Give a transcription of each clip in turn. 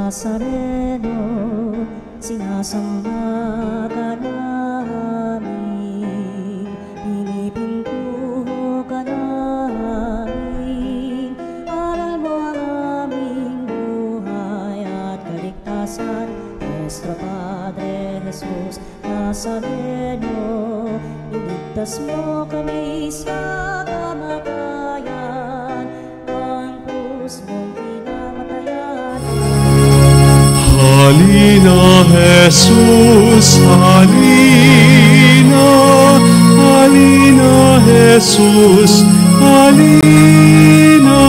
Nazareno, sinasamba ka namin, pinipinto ka namin, aral mo ang aming buhay at kaligtasan. Nuestro Padre Jesus Nazareno, iligtas mo kami sa kamatayan, ang krus mong pinamatayan. Halina, Jesus, halina, halina, Jesus, halina.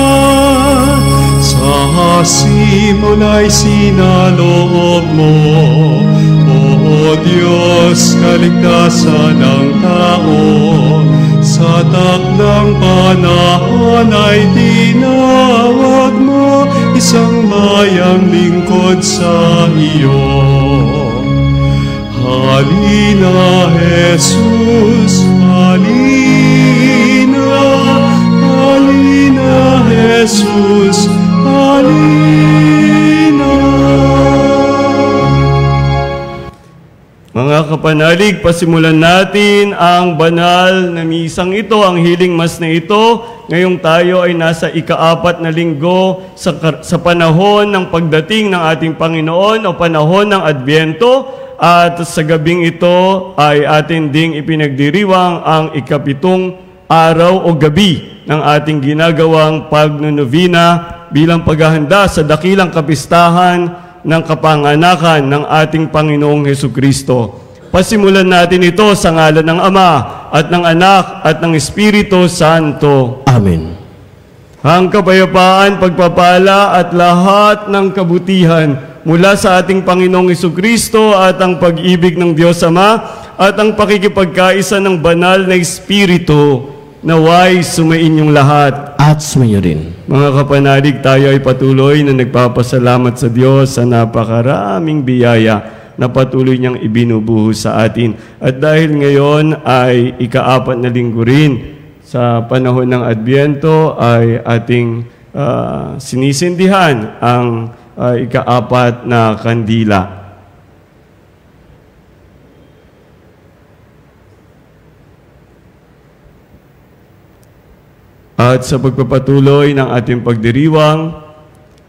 Sa simula'y sinaloob mo, O Diyos, kaligtasan ng tao. Sa takdang panahon ay tinawag mo isang bayang lingkod sa iyo. Halina, Jesus, halina, halina, Jesus, halina. Mga kapanalig, pasimulan natin ang banal na misang ito, ang healing mass na ito. Ngayong tayo ay nasa ika-4 na linggo sa panahon ng pagdating ng ating Panginoon o panahon ng Adbyento. At sa gabing ito ay atin ding ipinagdiriwang ang ika-7 araw o gabi ng ating ginagawang pagnunovena bilang paghahanda sa dakilang kapistahan ng kapanganakan ng ating Panginoong Hesukristo. Pasimulan natin ito sa ngalan ng Ama at ng Anak at ng Espiritu Santo. Amen. Ang kapayapaan, pagpapala at lahat ng kabutihan mula sa ating Panginoong Hesukristo at ang pag-ibig ng Diyos Ama at ang pakikipagkaisa ng banal na Espiritu naway sumainyong lahat. At sumayo rin. Mga kapanalig, tayo ay patuloy na nagpapasalamat sa Diyos sa napakaraming biyaya na patuloy niyang ibinubuhos sa atin. At dahil ngayon ay ika-4 na linggo rin sa panahon ng Adbyento, ay ating sinisindihan ang ika-4 na kandila. At sa pagpapatuloy ng ating pagdiriwang,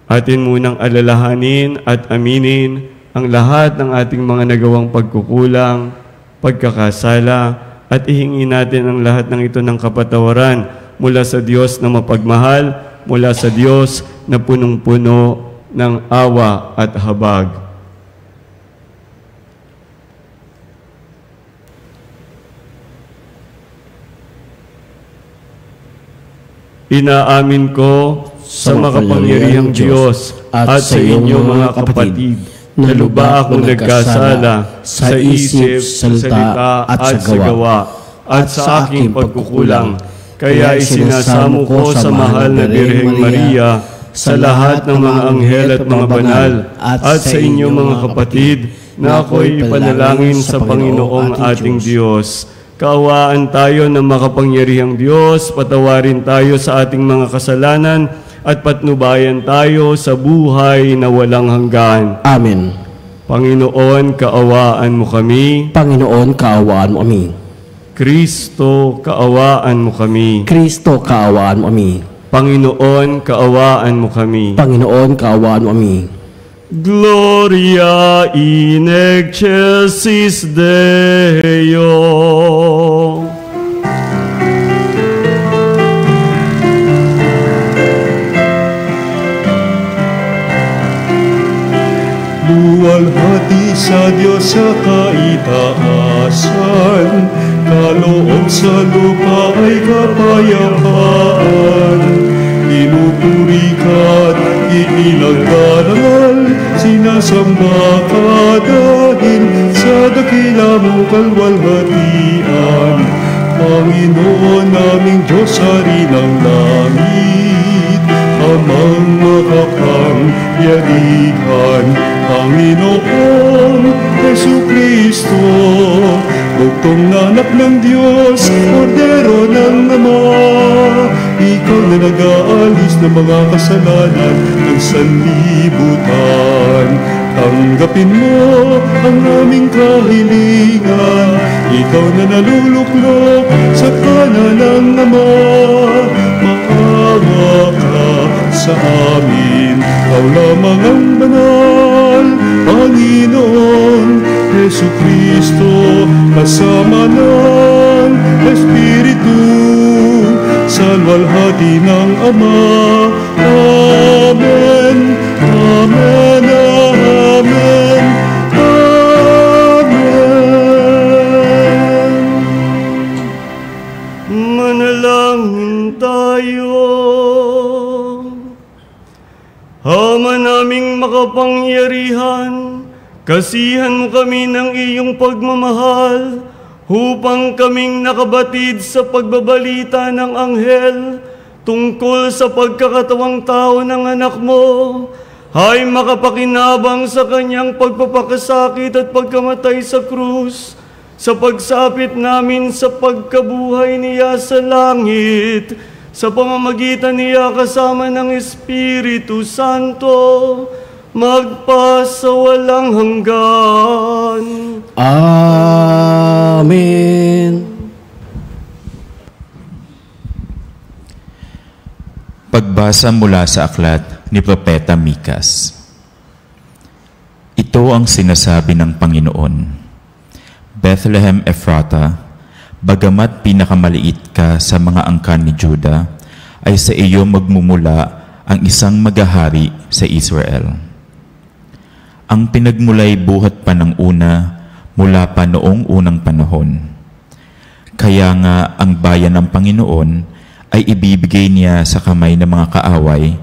atin munang alalahanin at aminin ang lahat ng ating mga nagawang pagkukulang, pagkakasala, at ihingi natin ang lahat ng ito ng kapatawaran mula sa Diyos na mapagmahal, mula sa Diyos na punong-puno ng awa at habag. Inaamin ko sa makapangyarihang Diyos at sa inyo mga kapatid na lubha akong nagkasala sa isip, salita at sa gawa at sa aking pagkukulang. Kaya isinasamo ko sa mahal na Birheng Maria, sa lahat ng mga anghel at mga banal at sa inyo mga kapatid na ako'y ipanalangin sa Panginoong ating Diyos. Kaawaan tayo ng makapangyarihang Diyos, patawarin tayo sa ating mga kasalanan, at patnubayan tayo sa buhay na walang hanggan. Amen. Panginoon, kaawaan mo kami. Panginoon, kaawaan mo kami. Kristo, kaawaan mo kami. Kristo, kaawaan mo kami. Panginoon, kaawaan mo kami. Panginoon, kaawaan mo kami. Gloria in excelsis Deo. Luwalhati sa Diyos sa kaitaasan, kaloob sa lupa ay kapayapaan. Pinupuri ka't itinagdaral, sinasamba ka dahil sa dakila mong kalwalhatian. Panginoon naming Diyos, Hari ng langit, Amang makapangyarihan, Panginoon Hesukristo, bugtong anak ng Diyos, Kordero ng Ama, ikaw na nag-aalis ng mga kasalanan ng sanlibutan. Tanggapin mo ang aming kahilingan, ikaw na naluluklok sa kanan ng Ama. Maawa ka sa amin, ikaw lamang ang banal, Panginoon Jesucristo, kasama ng Espiritu, sa luwalhati ng Ama. Amen, Amen, Amen, Amen. Manalangin tayo. Ama naming makapangyarihan, kasihan mo kami ng iyong pagmamahal, upang kaming nakabatid sa pagbabalita ng anghel tungkol sa pagkakatawang tao ng anak mo, ay makapakinabang sa kanyang pagpapakasakit at pagkamatay sa krus, sa pagsapit namin sa pagkabuhay niya sa langit, sa pamamagitan niya kasama ng Espiritu Santo, magpasawalang hanggan. Amen. Pagbasa mula sa aklat ni Propeta Mikas. Ito ang sinasabi ng Panginoon: Bethlehem Ephrata, bagamat pinakamaliit ka sa mga angkan ni Juda, ay sa iyo magmumula ang isang maghahari sa Israel. Ang pinagmulay buhat pa ng una, mula pa noong unang panahon. Kaya nga ang bayan ng Panginoon ay ibibigay niya sa kamay ng mga kaaway,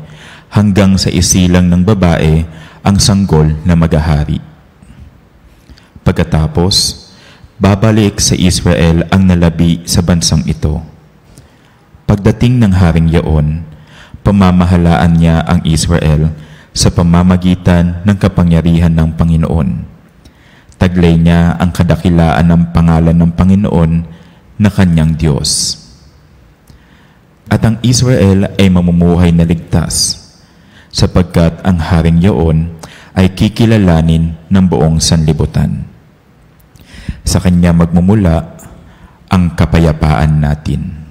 hanggang sa isilang ng babae ang sanggol na maghahari. Pagkatapos, babalik sa Israel ang nalabi sa bansang ito. Pagdating ng haring yaon, pamamahalaan niya ang Israel sa pamamagitan ng kapangyarihan ng Panginoon. Taglay niya ang kadakilaan ng pangalan ng Panginoon na kanyang Diyos. At ang Israel ay mamumuhay na ligtas, sapagkat ang haring yaon ay kikilalanin ng buong sanlibutan. Sa kanya magmumula ang kapayapaan natin.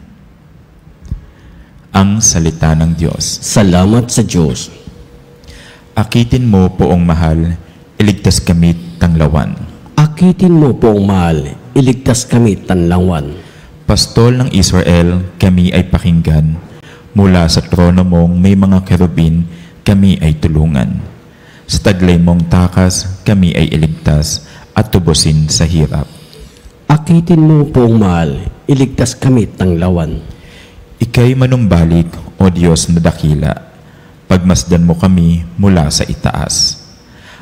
Ang salita ng Diyos. Salamat sa Diyos. Akitin mo, poong mahal, iligtas kami tanglawan. Akitin mo, poong mahal, iligtas kami tanlawan. Pastol ng Israel, kami ay pakinggan. Mula sa trono mong may mga kerubin, kami ay tulungan. Sa taglay mong takas, kami ay iligtas at tubusin sa hirap. Akitin mo, poong mahal, iligtas kami tanglawan. Ika'y manumbalik, O Diyos na dakila. Pagmasdan mo kami mula sa itaas.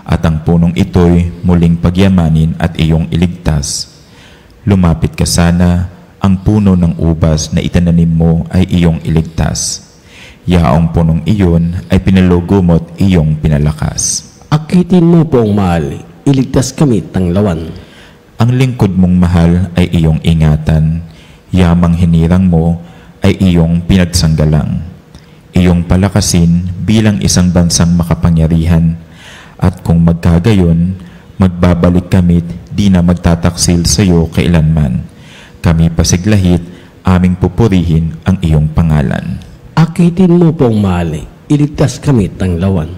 At ang punong ito'y muling pagyamanin at iyong iligtas. Lumapit ka sana, ang puno ng ubas na itananim mo ay iyong iligtas. Yaong punong iyon ay pinalugumot iyong pinalakas. Akitin mo, poong mahal, iligtas kami tanglawan. Ang lingkod mong mahal ay iyong ingatan. Yamang hinirang mo ay iyong pinagsanggalang. Iyong palakasin bilang isang bansang makapangyarihan. At kung magkagayon, magbabalik kami't di na magtataksil sa iyo kailanman. Kami pasiglahit, aming pupurihin ang iyong pangalan. Akitin mo, poong mahal, iligtas kami tanglawan.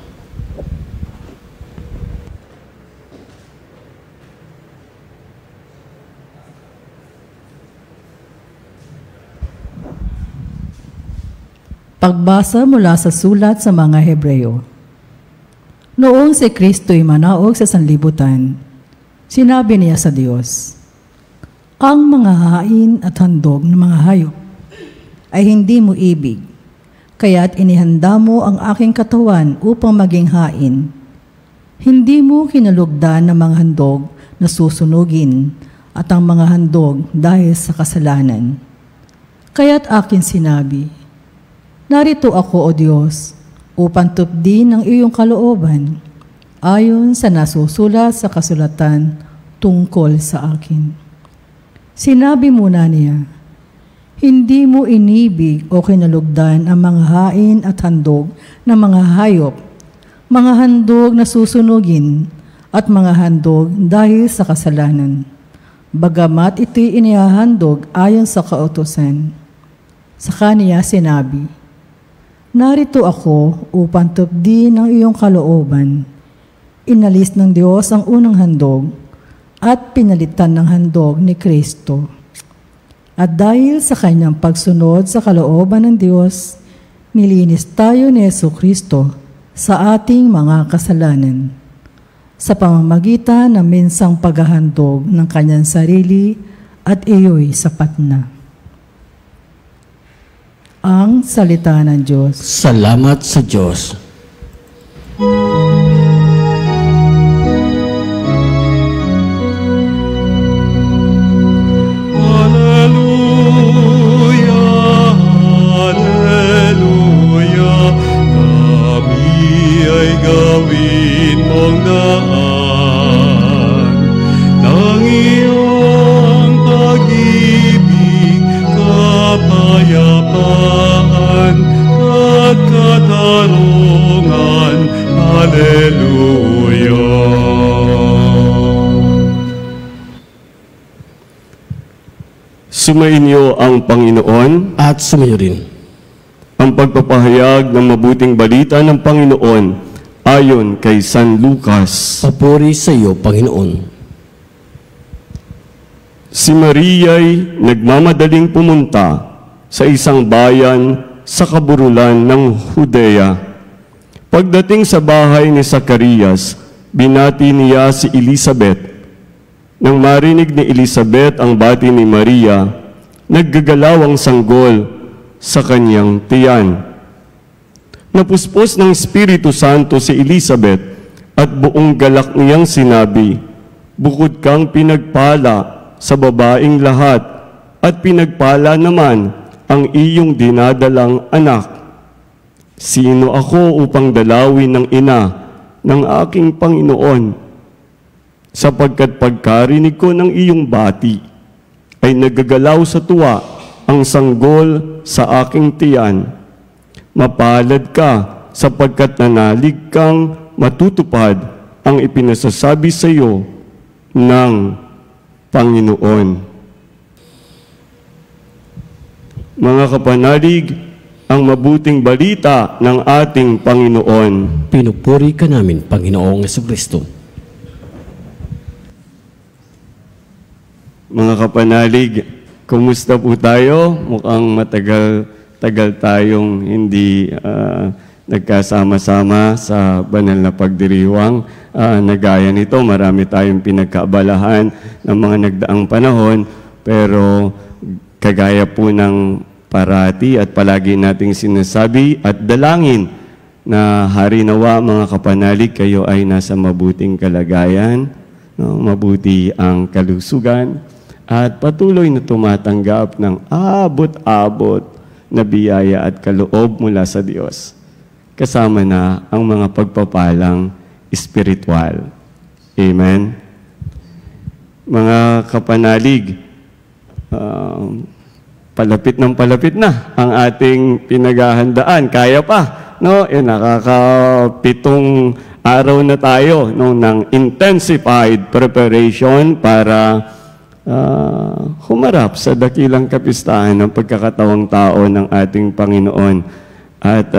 Pagbasa mula sa sulat sa mga Hebreo. Noong si Kristo'y manaog sa sanlibutan, sinabi niya sa Diyos, ang mga hain at handog ng mga hayop ay hindi mo ibig, kaya't inihanda mo ang aking katawan upang maging hain. Hindi mo kinalugdan ng mga handog na susunugin at ang mga handog dahil sa kasalanan. Kaya't akin sinabi, narito ako, O Diyos, upang tupdin ang iyong kalooban, ayon sa nasusulat sa kasulatan tungkol sa akin. Sinabi muna niya, Hindi mo inibig o kinalugdan ang mga hain at handog ng mga hayop, mga handog na susunugin at mga handog dahil sa kasalanan. Bagamat ito'y inihahandog ayon sa kautusan. Sa kaniya sinabi, "Narito ako upang tupdin ang iyong kalooban." Inalis ng Diyos ang unang handog at pinalitan ng handog ni Kristo. At dahil sa kanyang pagsunod sa kalooban ng Diyos, nilinis tayo ni Jesucristo sa ating mga kasalanan sa pamamagitan ng minsang paghahandog ng kanyang sarili at iyo'y sapat na. Ang salita ng Diyos. Salamat sa Diyos. Gawin mong daan ng iyong pag-ibig, kapayapaan at katarungan. Hallelujah. Sumainyo ang Panginoon At sumayo rin. ang pagpapahayag ng mabuting balita ng Panginoon ayon kay San Lucas. Papuri sa iyo, Panginoon. Si Maria'y nagmamadaling pumunta sa isang bayan sa kaburulan ng Judea. Pagdating sa bahay ni Zacarias, binati niya si Elizabeth. Nang marinig ni Elizabeth ang bati ni Maria, naggagalaw ang sanggol sa kanyang tiyan. Napuspos ng Espiritu Santo si Elizabeth at buong galak niyang sinabi, "Bukod kang pinagpala sa babaing lahat at pinagpala naman ang iyong dinadalang anak. Sino ako upang dalawin ng ina ng aking Panginoon? Sapagkat pagkarinig ko ng iyong bati, ay nagagalaw sa tuwa ang sanggol sa aking tiyan. Mapalad ka sapagkat nanalig kang matutupad ang ipinasasabi sa iyo ng Panginoon." Mga kapanalig, ang mabuting balita ng ating Panginoon. Pinupuri ka namin, Panginoong Jesucristo. Mga kapanalig, kumusta po tayo? Mukhang matagal tayong hindi nagkasama-sama sa banal na pagdiriwang. Nagaya nito, marami tayong pinagkaabalahan ng mga nagdaang panahon, pero kagaya po ng parati at palagi nating sinasabi at dalangin na harinawa mga kapanalig, kayo ay nasa mabuting kalagayan, no? Mabuti ang kalusugan, at patuloy na tumatanggap ng abot-abot na biyaya at kaloob mula sa Diyos. Kasama na ang mga pagpapalang espiritual. Amen? Mga kapanalig, palapit na ang ating pinaghahandaan. Kaya pa, no? Nakaka-7 araw na tayo, no, ng intensified preparation para humarap sa dakilang kapistahan ng pagkakatawang tao ng ating Panginoon. At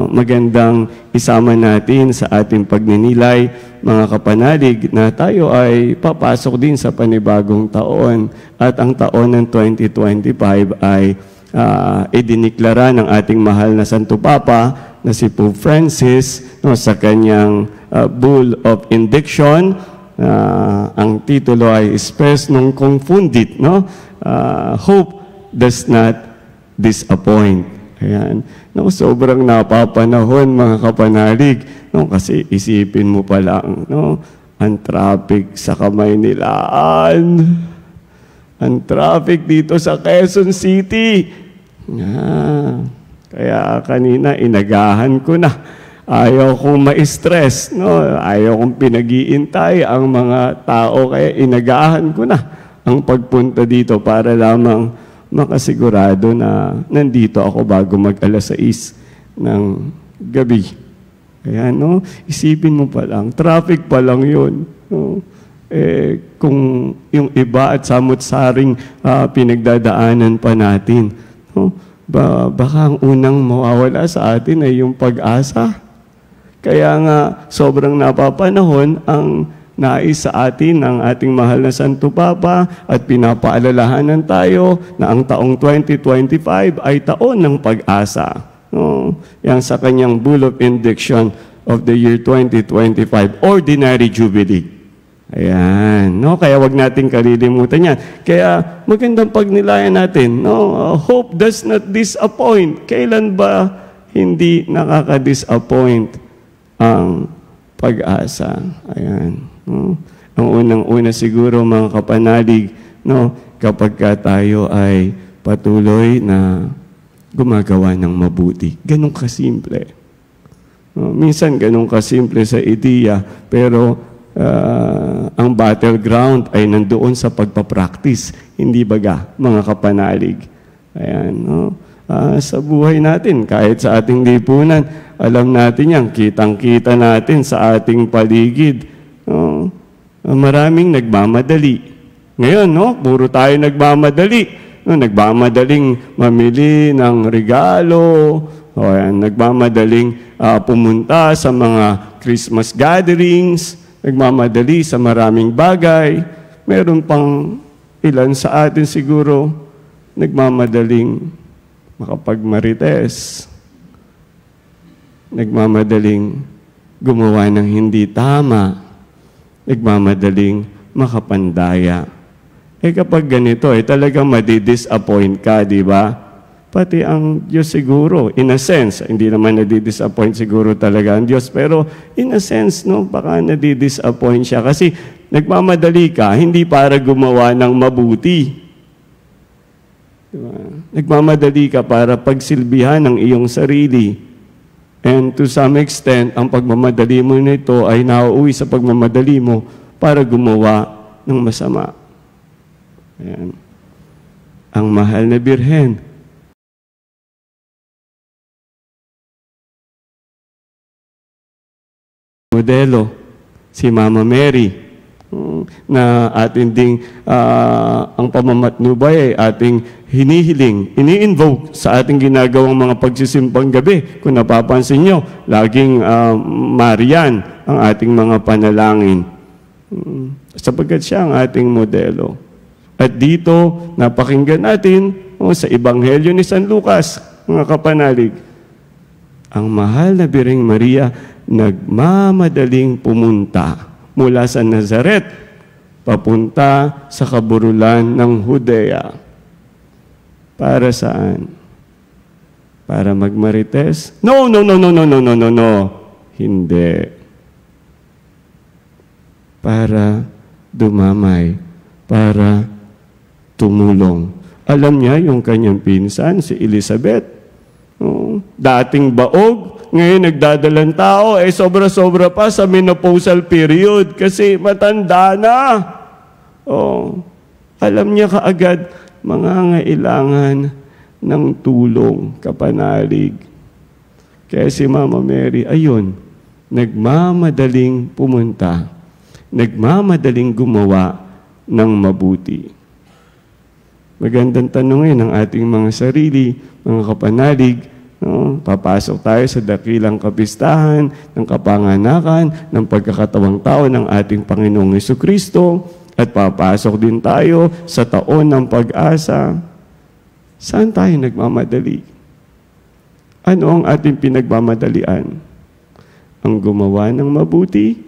magandang isama natin sa ating pagninilay, mga kapanalig, na tayo ay papasok din sa panibagong taon. At ang taon ng 2025 ay idiniklara ng ating mahal na Santo Papa na si Pope Francis, no, sa kanyang Bull of Indiction. Ang titulo ay Spes non confundit, no? Hope does not disappoint. Ayan. No, sobrang napapanahon, mga kapanalig, no? Kasi isipin mo pa lang, no? Ang traffic sa Kamaynilaan, ang traffic dito sa Quezon City. Kaya kanina inagahan ko na. Ayaw kong ma-stress, no? Ayaw kong pinag-iintay ang mga tao, kaya inagahan ko na ang pagpunta dito para lamang makasigurado na nandito ako bago mag-alas 6 ng gabi. Kaya, no, isipin mo pa lang, traffic pa lang yun. No? Kung yung iba at samot-saring pinagdadaanan pa natin, no? Baka ang unang mawawala sa atin ay yung pag-asa. Kaya nga, sobrang napapanahon ang nais sa atin ng ating mahal na Santo Papa at pinapaalalahanan tayo na ang taong 2025 ay taon ng pag-asa. No? Yan sa kanyang Bull of Indiction of the year 2025, Ordinary Jubilee. Ayan, no? Kaya wag nating kalilimutan yan. Kaya magandang pagnilayan natin, no? Hope does not disappoint. Kailan ba hindi nakaka-disappoint ang pag-asa? Ayan, no? Ang unang-una siguro, mga kapanalig, no? Kapag tayo ay patuloy na gumagawa ng mabuti. Ganun kasimple. No? Minsan ganun kasimple sa ideya, pero ang battleground ay nandoon sa pagpapractice, hindi baga, mga kapanalig. Ayan, no? Sa buhay natin, kahit sa ating lipunan, alam natin yan, kitang-kita natin sa ating paligid. No? Maraming nagmamadali. Ngayon, no? Puro tayo nagmamadali. No? Nagmamadaling mamili ng regalo, o ayan, nagmamadaling pumunta sa mga Christmas gatherings, nagmamadali sa maraming bagay. Meron pang ilan sa atin siguro nagmamadaling makapagmarites. Nagmamadaling gumawa ng hindi tama. Nagmamadaling makapandaya. Kapag ganito, talagang madidisappoint ka, di ba? Pati ang Diyos siguro, in a sense, hindi naman nadidisappoint siguro talaga ang Diyos, pero in a sense, no, baka nadidisappoint siya kasi nagmamadali ka, hindi para gumawa ng mabuti. Diba? Nagmamadali ka para pagsilbihan ng iyong sarili. And to some extent, ang pagmamadali mo nito ay nauuwi sa pagmamadali mo para gumawa ng masama. Ayan. Ang mahal na Birhen, modelo, si Mama Mary, na ating ding ang pamamatnubay ay ating hinihiling, ini-invoke sa ating ginagawang mga pagsisimpang gabi. Kung napapansin nyo, laging Marian ang ating mga panalangin. Sapagkat siya ang ating modelo. At dito, napakinggan natin sa Ebanghelyo ni San Lucas, mga kapanalig, ang mahal na Birheng Maria nagmamadaling pumunta mula sa Nazaret papunta sa kaburulan ng Judea. Para saan? Para magmarites? No. Hindi. Para dumamay, para tumulong. Alam niya yung kanyang pinsan, si Elizabeth. Dating baog, ngayon nagdadalang tao, sobra-sobra pa sa menopausal period kasi matanda na. Alam niya kaagad, mangangailangan ng tulong, kapanalig. Kaya si Mama Mary, ayun, nagmamadaling pumunta, nagmamadaling gumawa ng mabuti. Magandang tanongin ang ating mga sarili, mga kapanalig. Papasok tayo sa dakilang kapistahan ng kapanganakan ng pagkakatawang tao ng ating Panginoong Jesucristo at papasok din tayo sa taon ng pag-asa. Saan tayo nagmamadali? Ano ang ating pinagmamadalian? Ang gumawa ng mabuti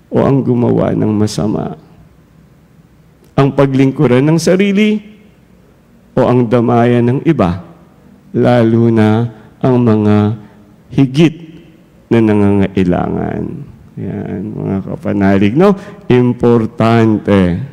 o ang gumawa ng masama? Ang paglingkuran ng sarili o ang damayan ng iba? Lalo na ang mga higit na nangangailangan. Yan, mga kapanalig, no? Importante.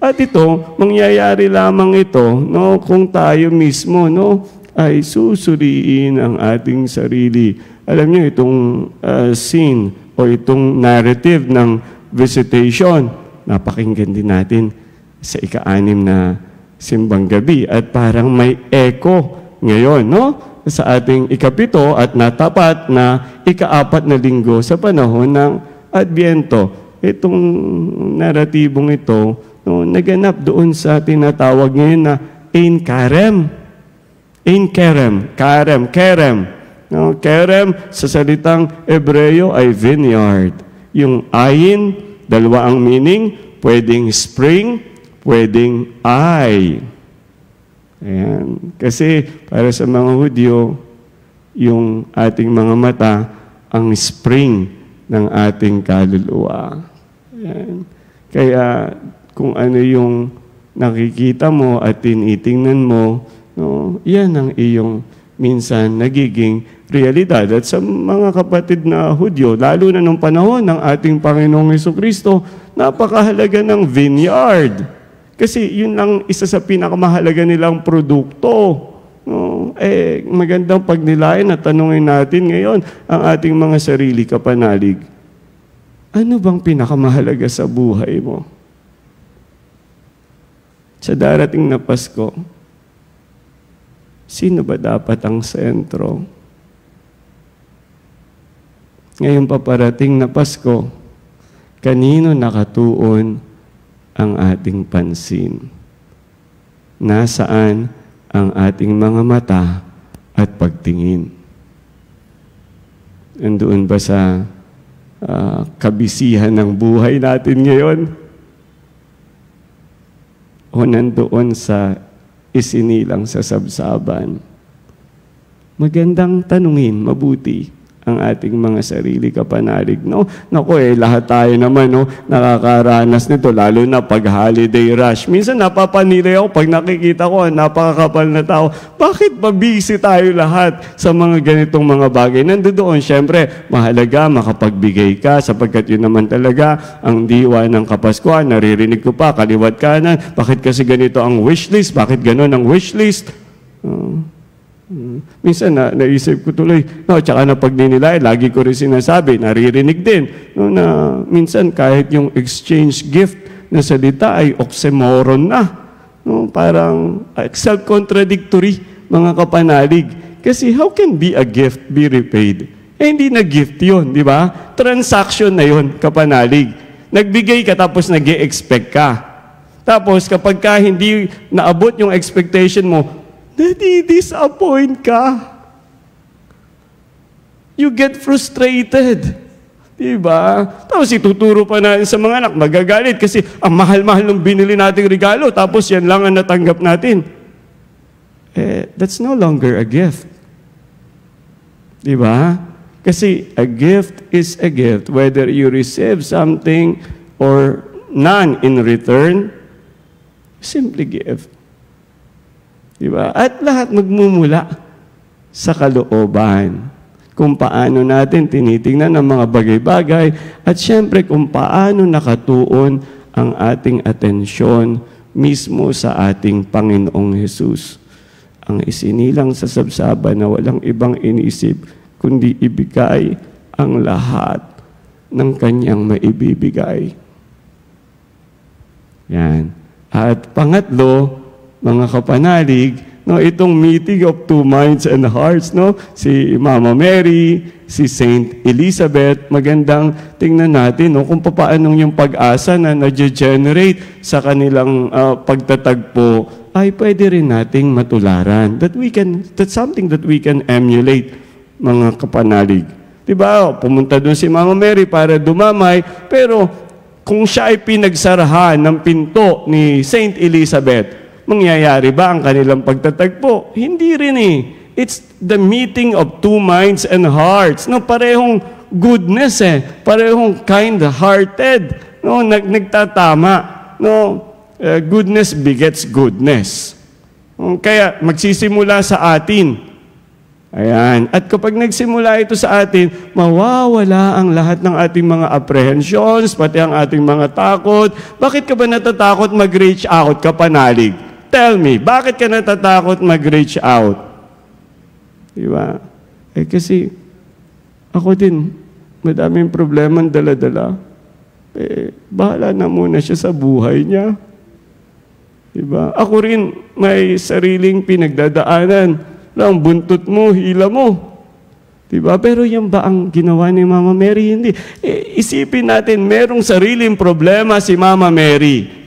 At ito, mangyayari lamang ito, no? Kung tayo mismo, no? Ay susuriin ang ating sarili. Alam niyo, itong scene o itong narrative ng visitation, napakinggan din natin sa ika-6 na simbang gabi at parang may echo ngayon, no? Sa ating ikapito at natapat na ika-4 na linggo sa panahon ng Adbyento. Itong naratibong ito, no, naganap doon sa tinatawag ngayon na Ein Karem. Ein Kerem. Kerem. No, Kerem sa salitang Hebreo ay vineyard. Yung ayin, dalawa ang meaning, pwedeng spring, pwedeng ay. Ayan. Kasi para sa mga Hudyo, yung ating mga mata, ang spring ng ating kaluluwa. Ayan. Kaya kung ano yung nakikita mo at tinitingnan mo, no, yan ang iyong minsan nagiging realidad. At sa mga kapatid na Hudyo, lalo na nung panahon ng ating Panginoong Jesucristo, napakahalaga ng vineyard. Kasi yun lang isa sa pinakamahalaga nilang produkto. No? Magandang pagnilayan at tanungin natin ngayon ang ating mga sarili kapanalig. Ano bang pinakamahalaga sa buhay mo? Sa darating na Pasko, sino ba dapat ang sentro? Ngayon paparating na Pasko, kanino nakatuon ang ating pansin? Nasaan ang ating mga mata at pagtingin? Nandoon ba sa kabisihan ng buhay natin ngayon? O nandoon sa isinilang sa sabsaban? Magandang tanungin, mabuti ang ating mga sarili kapanalig, no? Naku lahat tayo naman, no, nakakaranas nito, lalo na pag holiday rush. Minsan napapanilay ako pag nakikita ko, napakakapal na tao. Bakit ba busy tayo lahat sa mga ganitong mga bagay? Nandoon, syempre, mahalaga makapagbigay ka, sapagkat yun naman talaga ang diwa ng Kapaskuhan. Naririnig ko pa, kaliwat kanan, bakit kasi ganito ang wishlist? Bakit ganon ang wishlist? Minsan naisip ko tuloy, no, tsaka na pagninilay, lagi ko rin sinasabi, naririnig din, no, na minsan kahit yung exchange gift na salita ay oxymoron na, no, parang self-contradictory, mga kapanalig. Kasi how can be a gift be repaid? Hindi na gift yun, di ba? Transaction na yun, kapanalig. Nagbigay ka tapos nag-e-expect ka. Tapos kapag ka hindi naabot yung expectation mo, nadi-disappoint ka. You get frustrated. Diba? Tapos ituturo pa natin sa mga anak, magagalit kasi ang mahal-mahal ng binili nating regalo, tapos yan lang ang natanggap natin. That's no longer a gift. Diba? Kasi a gift is a gift. Whether you receive something or none in return, simply give. Diba? At lahat magmumula sa kalooban. Kung paano natin tinitingnan ang mga bagay-bagay at syempre kung paano nakatuon ang ating atensyon mismo sa ating Panginoong Hesus. Ang isinilang sa sabsaban na walang ibang inisip kundi ibigay ang lahat ng kanyang maibibigay. Yan. At pangatlo, mga kapanalig, no, itong meeting of two minds and hearts, no, si Mama Mary, si Saint Elizabeth, magandang tingnan natin, no, kung paano yung pag-asa na na-generate sa kanilang pagtatagpo ay pwede rin nating matularan. That's something that we can emulate, mga kapanalig. Diba? Pumunta doon si Mama Mary para dumamay, pero kung siya ay pinagsarahan ng pinto ni Saint Elizabeth, mangyayari ba ang kanilang pagtatagpo? Hindi rin eh. It's the meeting of two minds and hearts. No, parehong goodness parehong kind-hearted. No, nagtatama. No, goodness begets goodness. Kaya magsisimula sa atin. Ayan. At kapag nagsimula ito sa atin, mawawala ang lahat ng ating mga apprehensions, pati ang ating mga takot. Bakit ka ba natatakot mag-reach out, kapanalig? Tell me, bakit ka natatakot mag-reach out? Diba? Kasi ako din, madaming problemang dala-dala. Bahala na muna siya sa buhay niya. Diba? Ako rin may sariling pinagdadaanan. Ang buntot mo, hila mo. Diba? Pero yan ba ang ginawa ni Mama Mary? Hindi. Isipin natin, merong sariling problema si Mama Mary.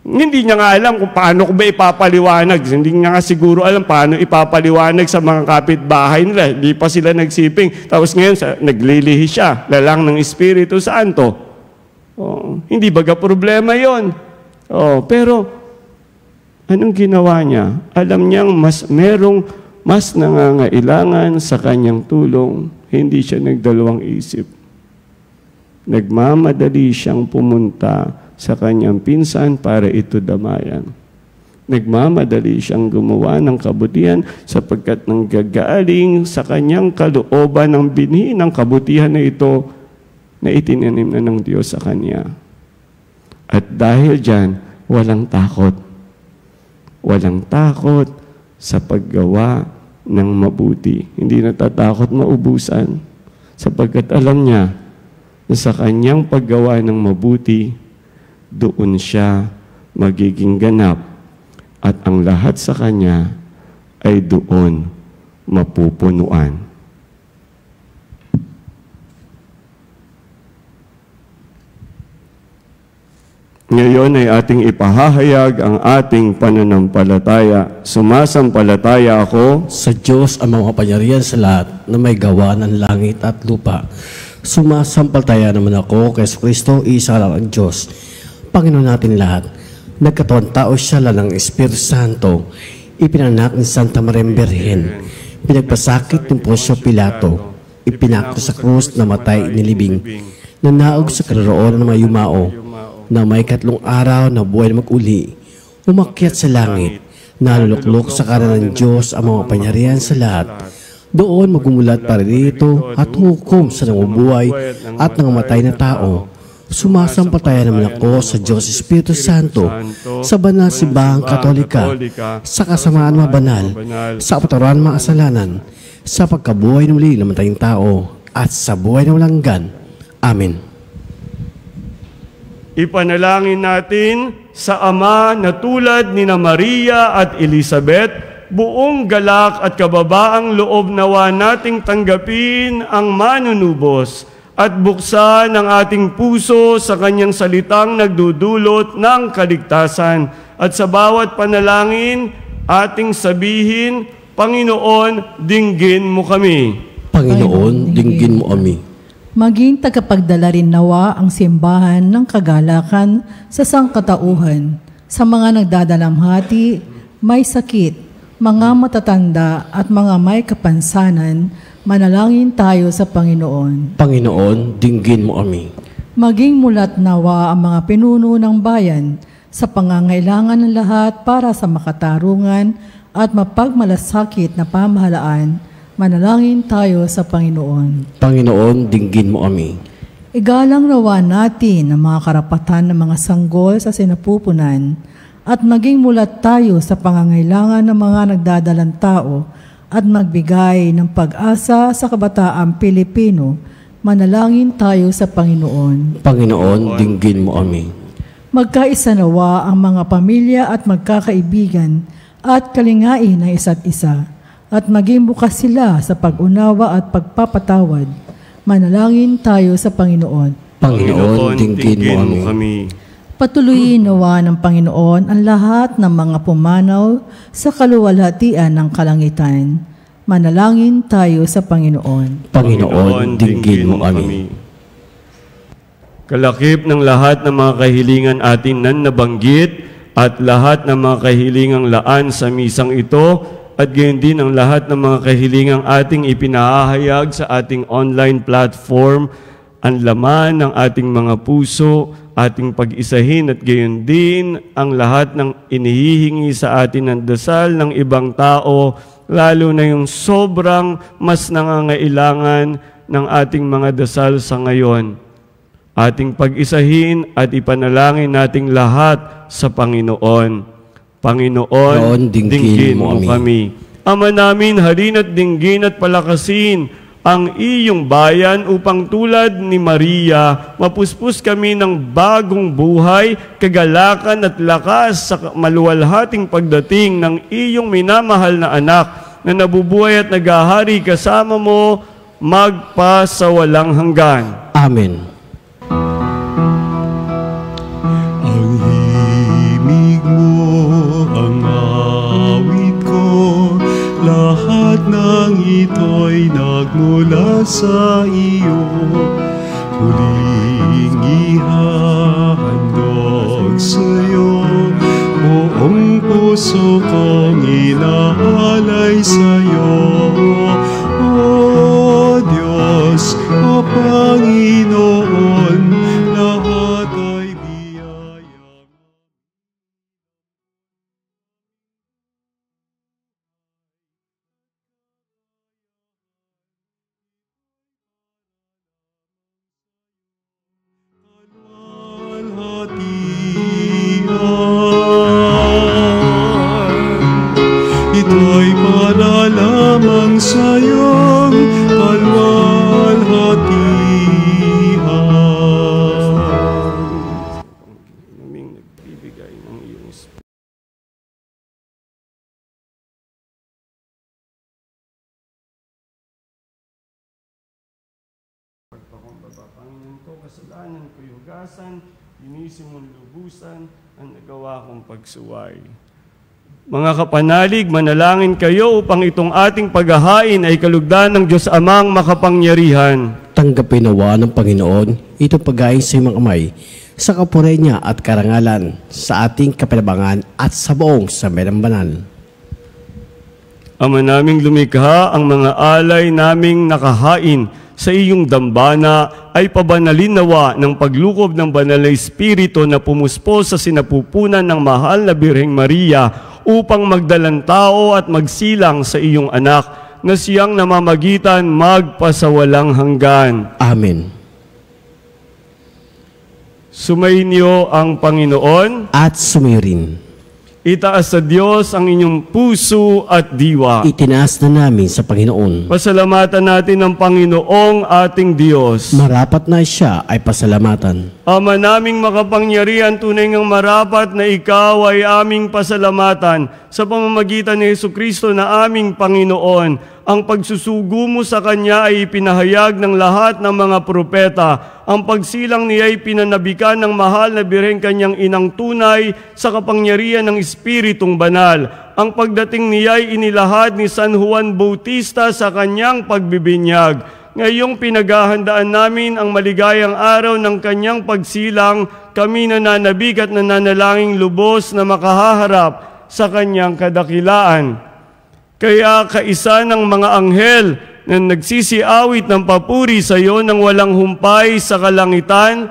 Hindi niya nga alam kung paano ko ba ipapaliwanag. Hindi niya nga siguro alam paano ipapaliwanag sa mga kapitbahay nila. Hindi pa sila nagsiping. Tapos ngayon, naglilihi siya. Lalang ng Espiritu Santo. Hindi baga problema yon. Pero, anong ginawa niya? Alam niyang merong mas nangangailangan sa kanyang tulong, hindi siya nagdalawang isip. Nagmamadali siyang pumunta sa kanyang pinsan para ito damayan. Nagmamadali siyang gumawa ng kabutihan sapagkat nanggagaling sa kanyang kalooban ng binhi ng kabutihan na ito na itinanim na ng Diyos sa kanya. At dahil dyan, walang takot. Walang takot sa paggawa ng mabuti. Hindi natatakot maubusan sapagkat alam niya na sa kanyang paggawa ng mabuti, doon siya magiging ganap at ang lahat sa kanya ay doon mapupunuan. Ngayon ay ating ipahahayag ang ating pananampalataya. Sumasampalataya ako sa Diyos ang mga kapangyarihan sa lahat na may gawa ng langit at lupa. Sumasampalataya naman ako kay Kristo, isa lang ang Diyos. Panginoon natin lahat, nagkatawan tao siya lang ng Espiritu Santo, ipinanak ni Santa Maria Birhen, pinagpasakit ng Poncio Pilato, ipinako sa krus na matay nilibing, nanaog sa karoroonan ng mga yumao, na may 3 araw na buhay na mag-uli, umakyat sa langit, naluluklok sa kanan ng Diyos ang mga pangyarihan sa lahat. Doon magumulat para dito at hukom sa nangubuhay at nangamatay na tao. Sumasampalataya naman ako sa Diyos Espiritu Santo, sa banal simbahang Katolika, sa kasamaan mga banal, sa kapatawaran ng mga kasalanan, sa pagkabuhay ng muli ng namatayang tao, at sa buhay na walang hanggan. Amen. Ipanalangin natin sa Ama na tulad ni na Maria at Elizabeth, buong galak at kababaang loob nawa nating tanggapin ang manunubos at buksan ang ating puso sa kanyang salitang nagdudulot ng kaligtasan. At sa bawat panalangin, ating sabihin, Panginoon, dinggin mo kami. Panginoon, dinggin mo kami. Maging tagapagdala rin nawa ang simbahan ng kagalakan sa sangkatauhan, sa mga nagdadalamhati, may sakit, mga matatanda at mga may kapansanan, manalangin tayo sa Panginoon. Panginoon, dinggin mo kami. Maging mulat nawa ang mga pinuno ng bayan sa pangangailangan ng lahat para sa makatarungan at mapagmalasakit na pamahalaan. Manalangin tayo sa Panginoon. Panginoon, dinggin mo kami. Igalang nawa natin ang mga karapatan ng mga sanggol sa sinapupunan at maging mulat tayo sa pangangailangan ng mga nagdadalang tao at magbigay ng pag-asa sa kabataang Pilipino. Manalangin tayo sa Panginoon. Panginoon, dinggin mo kami. Magkaisa nawa ang mga pamilya at magkakaibigan at kalingain ng isa't isa. At maging bukas sila sa pag-unawa at pagpapatawad. Manalangin tayo sa Panginoon. Panginoon, dinggin mo kami. Patuloyin nawa ng Panginoon ang lahat ng mga pumanaw sa kaluwalhatian ng kalangitan. Manalangin tayo sa Panginoon. Panginoon, dinggin mo kami. Kalakip ng lahat ng mga kahilingan atin nan nabanggit at lahat ng mga kahilingang laan sa misang ito, at gayon din ang lahat ng mga kahilingang ating ipinahahayag sa ating online platform, ang laman ng ating mga puso, ating pag-isahin at gayon din ang lahat ng inihihingi sa atin ng dasal ng ibang tao, lalo na yung sobrang mas nangangailangan ng ating mga dasal sa ngayon. Ating pag-isahin at ipanalangin nating lahat sa Panginoon. Panginoon, dinggin mo kami. Ama namin, halina't dinggin at palakasin ang iyong bayan upang tulad ni Maria, mapuspos kami ng bagong buhay, kagalakan at lakas sa maluwalhating pagdating ng iyong minamahal na anak na nabubuhay at naghahari kasama mo magpasawalang hanggan. Amen. Ang himig mo, ang awit ko, lahat ng ito'y nagmula sa iyo. Muling ihahandog sa'yo, buong puso kong inaalay sa'yo. O Diyos, o Panginoon, lahat ay biyaya. Ito'y para lamang sa'yong kalwalhatian. Naming nagbibigay ng iyong Espiritu. Pagpakumbaba, Panginoon ko, kasalanan ko'y hugasan, linisin mong lubusan, ang nagawa kong pagsuway. Mga kapanalig, manalangin kayo upang itong ating paghahain ay kalugdan ng Diyos Amang makapangyarihan. Tanggapin nawa ng Panginoon itong pagkain sa iyong kamay, sa kapuri niya at karangalan, sa ating kapinabangan at sa buong sambayanan. Ama naming lumikha, ang mga alay naming nakahain sa iyong dambana ay pabanalin nawa ng paglukob ng banal na Espiritu na pumuspos sa sinapupunan ng mahal na Birheng Maria upang magdalang tao at magsilang sa iyong anak na siyang namamagitan magpasawalang hanggan. Amen. Sumainyo ang Panginoon. At sumayo rin. Itaas sa Diyos ang inyong puso at diwa. Itinaas na namin sa Panginoon. Pasalamatan natin ang Panginoong ating Diyos. Marapat na siya ay pasalamatan. Ama naming makapangyarihan, tunay ngang marapat na ikaw ay aming pasalamatan sa pamamagitan ni Jesucristo na aming Panginoon. Ang pagsusugo mo sa Kanya ay ipinahayag ng lahat ng mga propeta. Ang pagsilang niya ay pinanabikan ng mahal na Birheng Kanyang inang tunay sa kapangyarihan ng Espiritong Banal. Ang pagdating niya ay inilahad ni San Juan Bautista sa kanyang pagbibinyag. Ngayong pinaghahandaan namin ang maligayang araw ng kanyang pagsilang, kami nananabik at nananalangin lubos na makahaharap sa kanyang kadakilaan. Kaya kaisa ng mga anghel na nagsisiawit ng papuri sa iyo ng walang humpay sa kalangitan,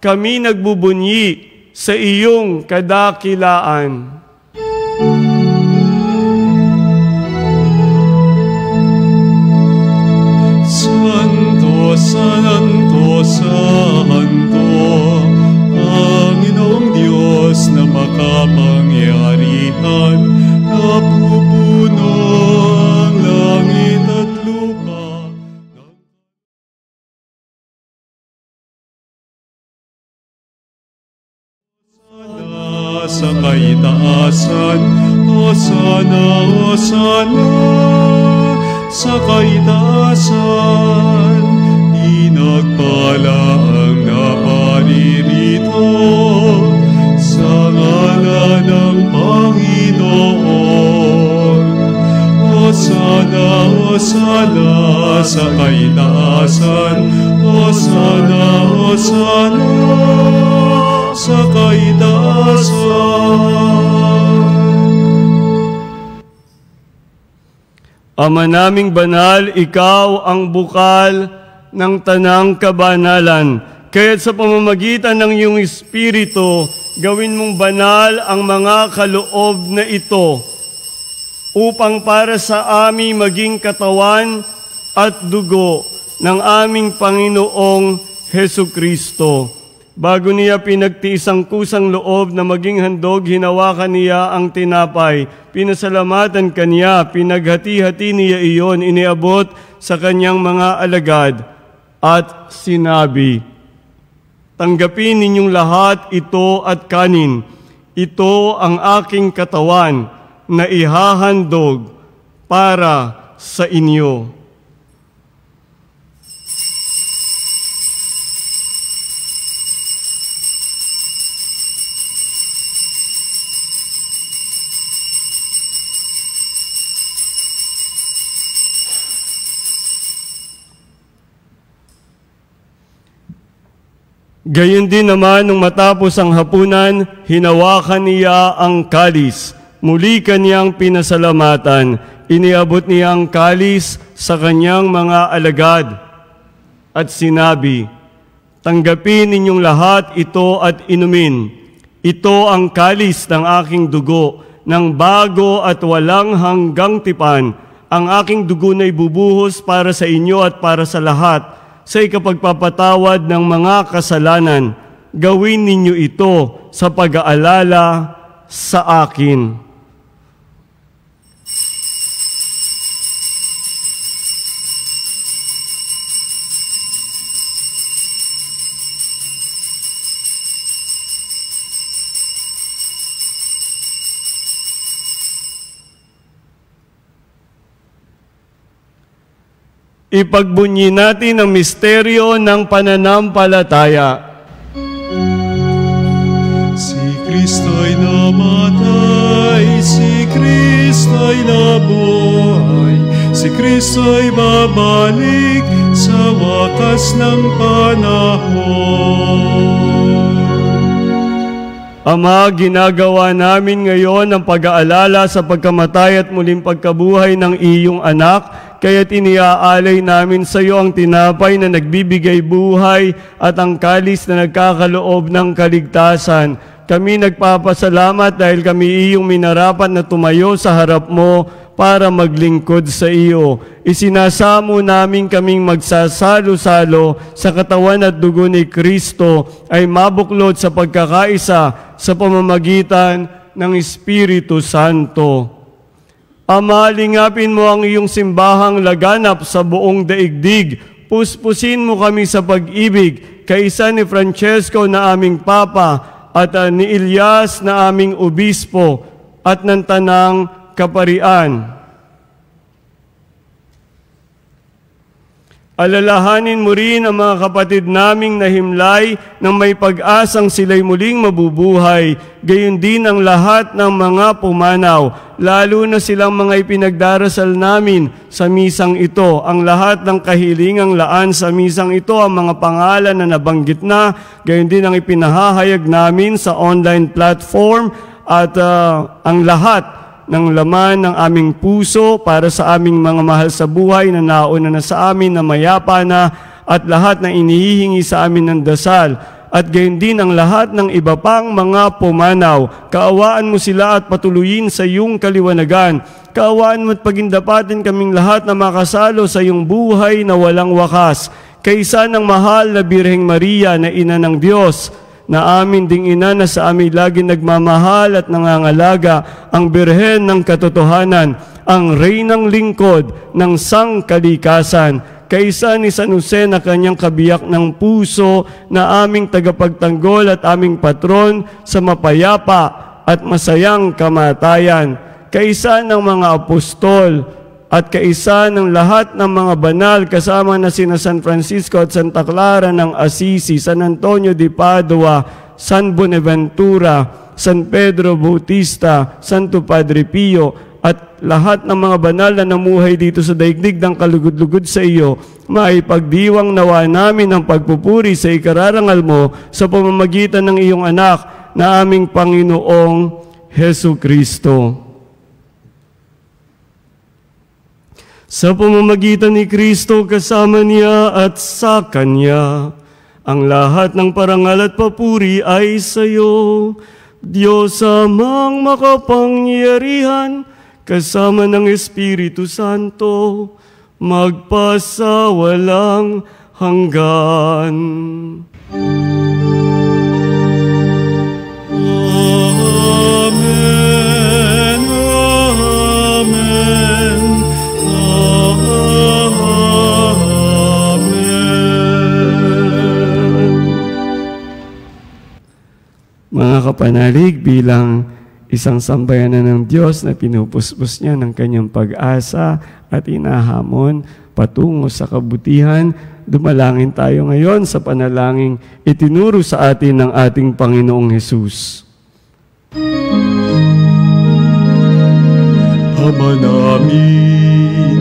kami nagbubunyi sa iyong kadakilaan. Santo, Santo, Santo, Panginoong Diyos na makapangyarihan, napupuno ang langit at lupa. Hosana sa kaitaasan, Hosana, Hosana sa kaitaasan, inagpala ang naparirito sa ngalan ng Panginoon. Hosana, Hosana sa kaitaasan, Hosana, Hosana sa kaitaasan. Ama naming banal, ikaw ang bukal ng tanang kabanalan. Kaya't sa pamamagitan ng iyong Espiritu, gawin mong banal ang mga kaloob na ito upang para sa amin maging katawan at dugo ng aming Panginoong Hesukristo. Bago niya pinagtiis ang kusang loob na maging handog, hinawakan niya ang tinapay. Pinasalamatan kaniya, pinaghati-hati niya iyon, iniabot sa kanyang mga alagad at sinabi, "Tanggapin ninyong lahat ito at kanin. Ito ang aking katawan na ihahandog para sa inyo." Gayon din naman nung matapos ang hapunan, hinawakan niya ang kalis. Muli kaniyang pinasalamatan. Iniabot niya ang kalis sa kanyang mga alagad at sinabi, "Tanggapin ninyong lahat ito at inumin. Ito ang kalis ng aking dugo, ng bago at walang hanggang tipan. Ang aking dugo na ibubuhos para sa inyo at para sa lahat, sa ikapagpapatawad ng mga kasalanan. Gawin ninyo ito sa pag-aalala sa akin." Ipagbunyi natin ang misteryo ng pananampalataya. Si Kristo'y namatay, si Kristo'y nabuhay, si Kristo'y babalik sa wakas ng panahon. Ama, ginagawa namin ngayon ang pag-aalala sa pagkamatay at muling pagkabuhay ng iyong anak, kaya't iniaalay namin sa iyo ang tinapay na nagbibigay buhay at ang kalis na nagkakaloob ng kaligtasan. Kami nagpapasalamat dahil kami iyong minarapat na tumayo sa harap mo para maglingkod sa iyo. Isinasamo namin kaming magsasalo-salo sa katawan at dugo ni Kristo ay mabuklod sa pagkakaisa sa pamamagitan ng Espiritu Santo. Ama, lingapin mo ang iyong simbahang laganap sa buong daigdig. Puspusin mo kami sa pag-ibig, kaisa ni Francesco na aming Papa at ni Elias na aming Obispo at ng Tanang Kaparian. Alalahanin mo rin ang mga kapatid naming nahimlay nang may pag-asang sila'y muling mabubuhay, gayon din ang lahat ng mga pumanaw, lalo na silang mga ipinagdarasal namin sa misang ito. Ang lahat ng kahilingang laan sa misang ito, ang mga pangalan na nabanggit na, gayon din ang ipinahahayag namin sa online platform at ang lahat ng laman ng aming puso para sa aming mga mahal sa buhay na nauna na sa amin na mayapa na at lahat na inihihingi sa amin ng dasal at gayon din ang lahat ng iba pang mga pumanaw. Kaawaan mo sila at patuloyin sa iyong kaliwanagan. Kaawaan mo at pagindapatin kaming lahat na makasalo sa iyong buhay na walang wakas. Kaisa ng mahal na Birheng Maria na Ina ng Diyos, na amin ding ina na sa amin lagi nagmamahal at nangangalaga, ang Birhen ng Katotohanan, ang Reynang Lingkod ng Sangkalikasan, kaisa ni San Jose na kanyang kabiyak ng puso, na aming tagapagtanggol at aming patron sa mapayapa at masayang kamatayan, kaisa ng mga apostol, at kaisa ng lahat ng mga banal kasama na sina San Francisco at Santa Clara ng Assisi, San Antonio de Padua, San Bonaventura, San Pedro Bautista, Santo Padre Pio, at lahat ng mga banal na namuhay dito sa daigdig ng kalugod-lugod sa iyo, maipagdiwang nawa namin ang pagpupuri sa ikararangal mo sa pamamagitan ng iyong anak na aming Panginoong Hesu Kristo. Sa pamamagitan ni Kristo, kasama niya at sa Kanya, ang lahat ng parangal at papuri ay sa iyo, Diyos Amang makapangyarihan, kasama ng Espiritu Santo, magpasawalang hanggan. kapanalig, bilang isang sambayanan ng Diyos na pinupuspos niya ng kanyang pag-asa at inahamon patungo sa kabutihan, dumalangin tayo ngayon sa panalangin itinuro sa atin ng ating Panginoong Hesus. Ama namin,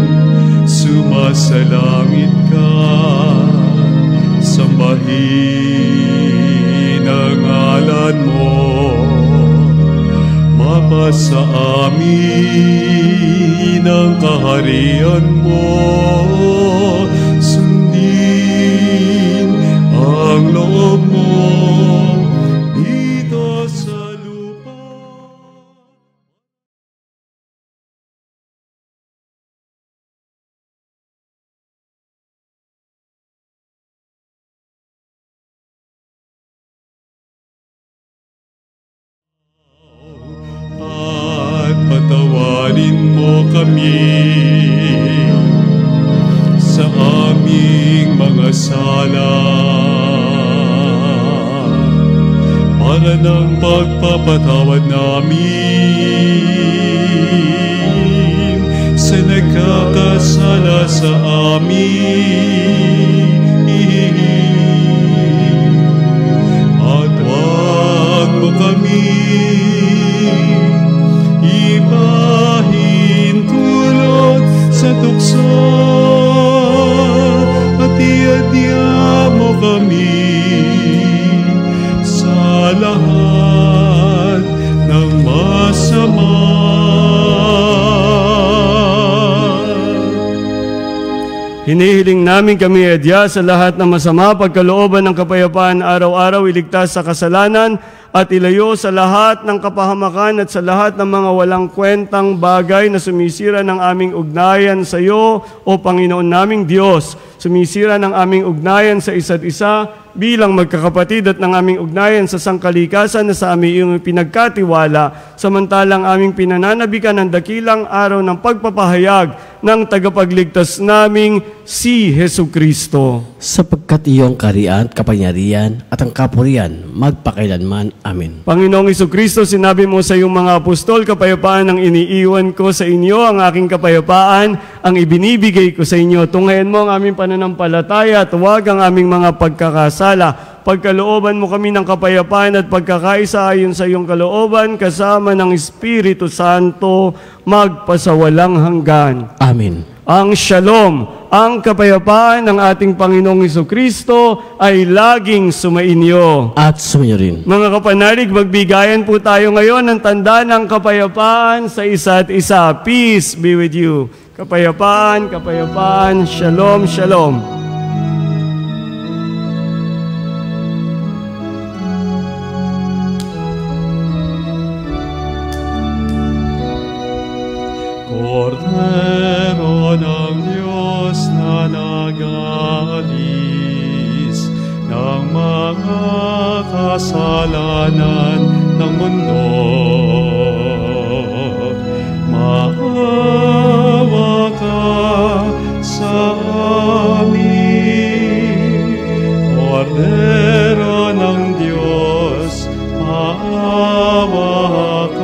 sumasalangit ka, sambahin ang ngalan mo. Mapasa amin ang kaharian mo, sundin ang loob mo dito sa lupa. At patawarin mo kami sa aming mga sala, para ng pagpapatawad namin sa nagkakasala sa amin. At huwag mo kami ipahintulot sa tukso, at iadya mo kami sa lahat ng masama. Hinihiling namin kami adya sa lahat ng masama, pagkalooban ng kapayapaan araw-araw, iligtas sa kasalanan at ilayo sa lahat ng kapahamakan at sa lahat ng mga walang kwentang bagay na sumisira ng aming ugnayan sa iyo, o Panginoon naming Diyos. Sumisira ng aming ugnayan sa isa't isa bilang magkakapatid at ng aming ugnayan sa sangkalikasan na sa aming pinagkatiwala, samantalang aming pinananabikan ang dakilang araw ng pagpapahayag ng tagapagligtas naming si Hesukristo. Sapagkat iyong kaharian, kapangyarihan at ang kapurihan magpakailanman. Amen. Panginoong Hesukristo, sinabi mo sa iyong mga apostol, kapayapaan ang iniiwan ko sa inyo, ang aking kapayapaan ang ibinibigay ko sa inyo. Tunghayan mo ang aming pananampalataya at huwag ang aming mga pagkakasala. Pagkalooban mo kami ng kapayapaan at pagkakaisa ayon sa iyong kalooban, kasama ng Espiritu Santo, magpasawalang hanggan. Amen. Ang shalom, ang kapayapaan ng ating Panginoong Hesukristo ay laging sumainyo. At sumayo rin. Mga kapanalig, magbigayan po tayo ngayon ng tanda ng kapayapaan sa isa't isa. Peace be with you. Kapayapaan, kapayapaan, shalom, shalom. Kordero ng Diyos na nag-aalis ng mga kasalanan ng mundo, maawa ka sa amin. Kordero ng Diyos, maawa ka.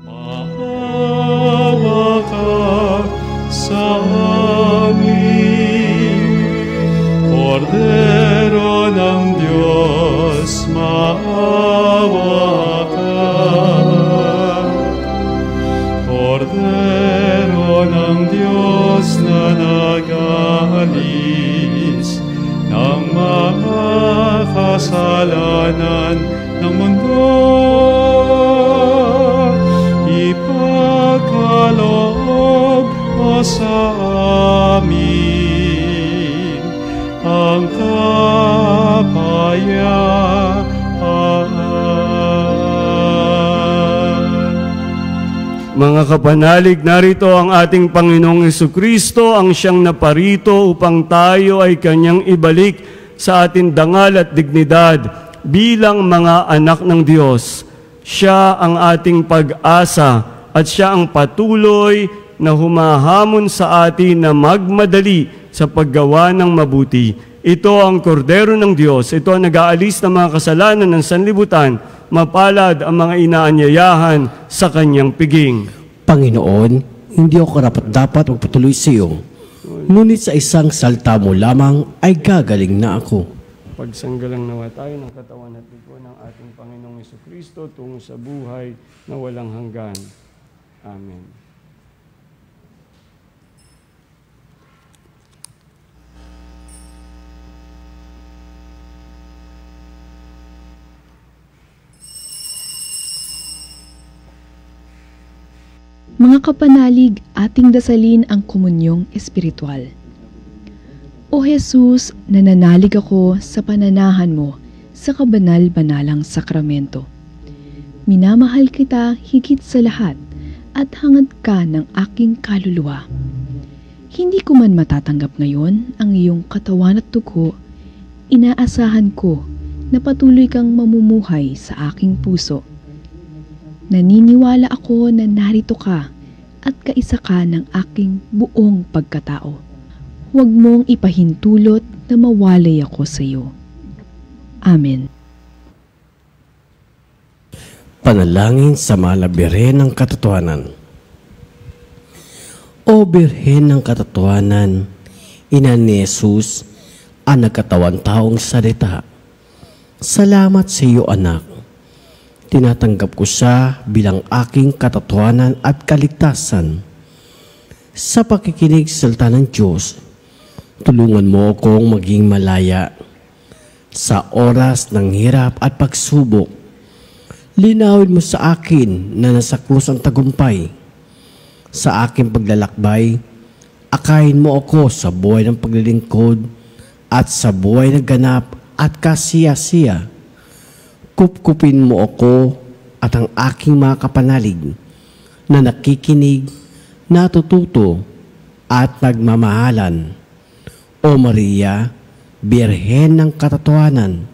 Maawa ka sa amin. Kordero ng Diyos, maawa ka. Kordero ng Diyos na nag-aalis ng mga kasalanan ng mundo, ipagkaloob mo sa amin ang kapayapaan. Mga kapanalig, narito ang ating Panginoong Hesukristo, ang siyang naparito upang tayo ay kanyang ibalik sa ating dangal at dignidad. bilang mga anak ng Diyos. Siya ang ating pag-asa at siya ang patuloy na humahamon sa atin na magmadali sa paggawa ng mabuti. Ito ang kordero ng Diyos. Ito ang nag-aalis ng mga kasalanan ng sanlibutan. Mapalad ang mga inaanyayahan sa kanyang piging. Panginoon, hindi ako karapat-dapat magpatuloy sa iyo. Ngunit sa isang salta mo lamang ay gagaling na ako. Pagsanggalang nawa tayo ng katawan at dugo ng ating Panginoong Jesucristo tungo sa buhay na walang hanggan. Amen. Mga kapanalig, ating dasalin ang komunyong espiritual. O Jesus, nananalig ako sa pananahan mo sa kabanal-banalang sakramento. Minamahal kita higit sa lahat at hangad ka ng aking kaluluwa. Hindi ko man matatanggap ngayon ang iyong katawan at dugo, inaasahan ko na patuloy kang mamumuhay sa aking puso. Naniniwala ako na narito ka at kaisa ka ng aking buong pagkatao. Huwag mong ipahintulot na mawalay ako sa iyo. Amen. Panalangin sa mahal na Birhen ng Katotohanan. O Birhen ng Katotohanan, Ina ni Jesus, ang nagkatawang taong salita. Salamat sa iyo, anak. Tinatanggap ko siya bilang aking katotohanan at kaligtasan. Sa pakikinig sa salita ng Diyos, tulungan mo akong maging malaya. Sa oras ng hirap at pagsubok, linawin mo sa akin na nasa krus ang tagumpay. Sa aking paglalakbay, akayin mo ako sa buhay ng paglilingkod at sa buhay ng ganap at kasiya-siya. Kupkupin mo ako at ang aking mga kapanalig na nakikinig, natututo at nagmamahalan. O Maria, Birhen ng Katotohanan,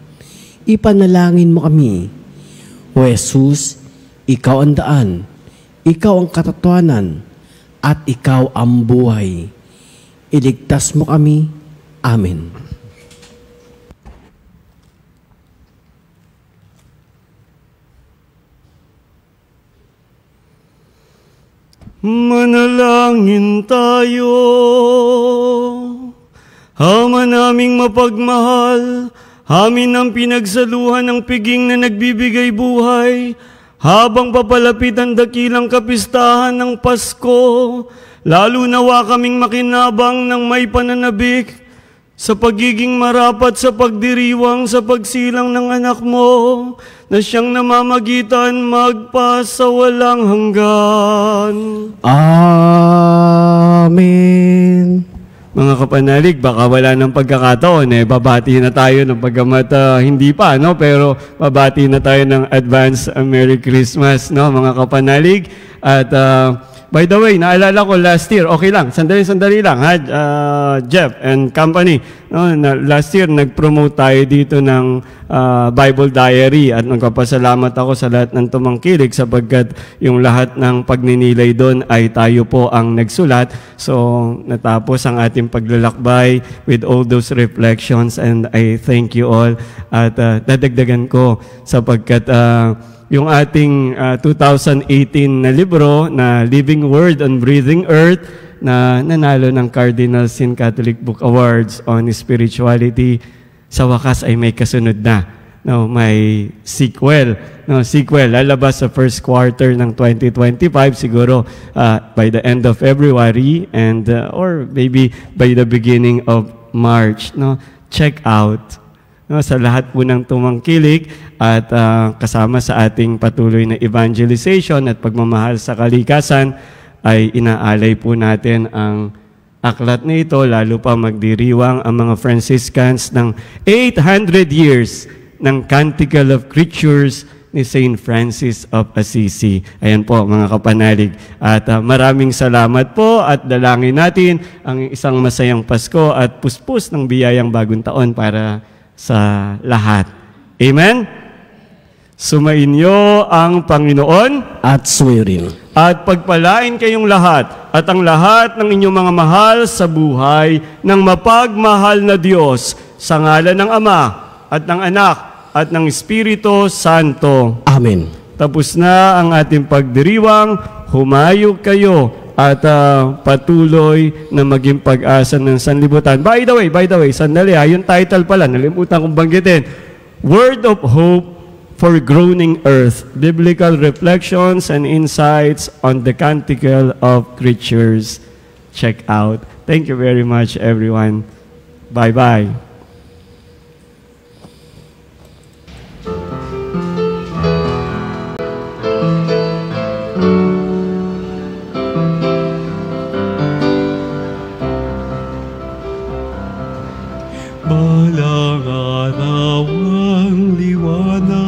ipanalangin mo kami. O Jesus, ikaw ang daan, ikaw ang katotohanan, at ikaw ang buhay. Iligtas mo kami. Amen. Manalangin tayo. Ama naming mapagmahal, amin ang pinagsaluhan ng piging na nagbibigay buhay, habang papalapit ang dakilang kapistahan ng Pasko, lalo nawa kaming makinabang ng may pananabik sa pagiging marapat sa pagdiriwang sa pagsilang ng anak mo, na siyang namamagitan magpasawalang hanggan. Amen. Mga kapanalig, baka wala ng pagkakataon, babati na tayo ng pagkamat hindi pa, no? Pero babati na tayo ng advance Merry Christmas, no, mga kapanalig. At by the way, naalala ko last year, okay lang, sandali lang, ha, Jeff and company, no, last year nag-promote tayo dito ng Bible Diary at nagpapasalamat ako sa lahat ng tumangkilik sapagkat yung lahat ng pagninilay doon ay tayo po ang nagsulat. So, natapos ang ating paglalakbay with all those reflections and I thank you all at dadagdagan ko sapagkat yung ating 2018 na libro na Living Word on Breathing Earth na nanalo ng Cardinal Sin Catholic Book Awards on Spirituality, sa wakas ay may kasunod na. No, may sequel. No, sequel lalabas sa first quarter ng 2025 siguro by the end of February and or maybe by the beginning of March. No, check out. No, sa lahat po ng tumangkilik at kasama sa ating patuloy na evangelization at pagmamahal sa kalikasan, ay inaalay po natin ang aklat na ito, lalo pa magdiriwang ang mga Franciscans ng 800 years ng Canticle of Creatures ni Saint Francis of Assisi. Ayan po mga kapanalig. At maraming salamat po at dalangin natin ang isang masayang Pasko at puspos ng biyayang bagong taon para sa lahat. Amen? Sumainyo ang Panginoon At sumayo rin. at pagpalain kayong lahat at ang lahat ng inyong mga mahal sa buhay ng mapagmahal na Diyos sa ngalan ng Ama at ng Anak at ng Espiritu Santo. Amen. Tapos na ang ating pagdiriwang, humayo kayo at patuloy na maging pag-asa ng sanlibutan. By the way, sandali yung title pala, nalimutan kong banggitin. Word of Hope for Groaning Earth, Biblical Reflections and Insights on the Canticle of Creatures. Check out. Thank you very much, everyone. Bye-bye. Balang araw ang liwanag,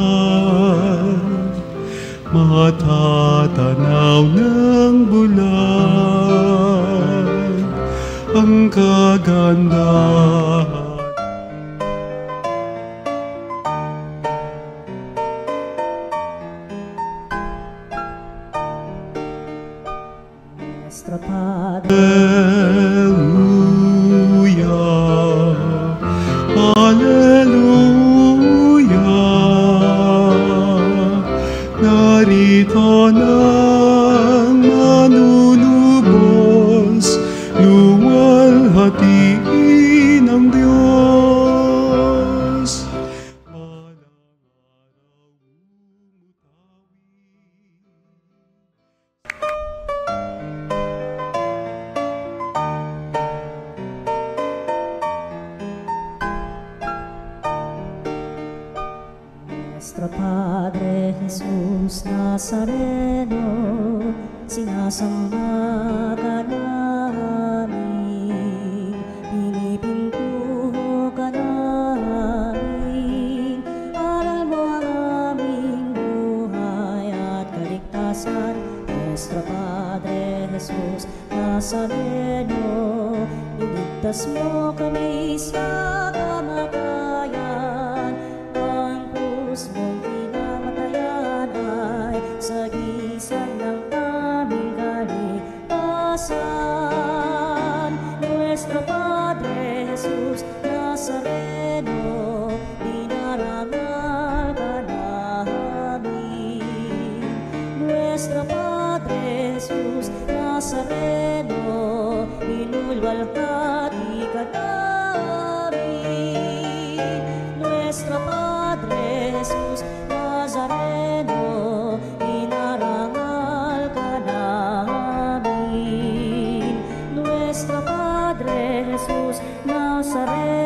matatanaw ng bulan, ang kagandahan. Nuestro Padre, Narito nang manunubos, luwalhatiin ang Diyos. Nuestro Padre Jesus Nazareno, sinasamba ka namin, pinipintuho ka namin, aral mo ang aming buhay at kaligtasan. Nuestro Padre Jesus Nazareno, iligtas mo kami sa kamatayan, ang krus mong pinamatayan ay sagisag ng aming kaligtasan. Nuestro Padre Jesus Nazareno, dinarangal ka namin. Nuestro Padre Jesus Nazareno, inulwalhati ka namin. Nuestro Padre Jesus Nazareno, inarangal ka namin. Nuestro Padre Jesus Nazareno,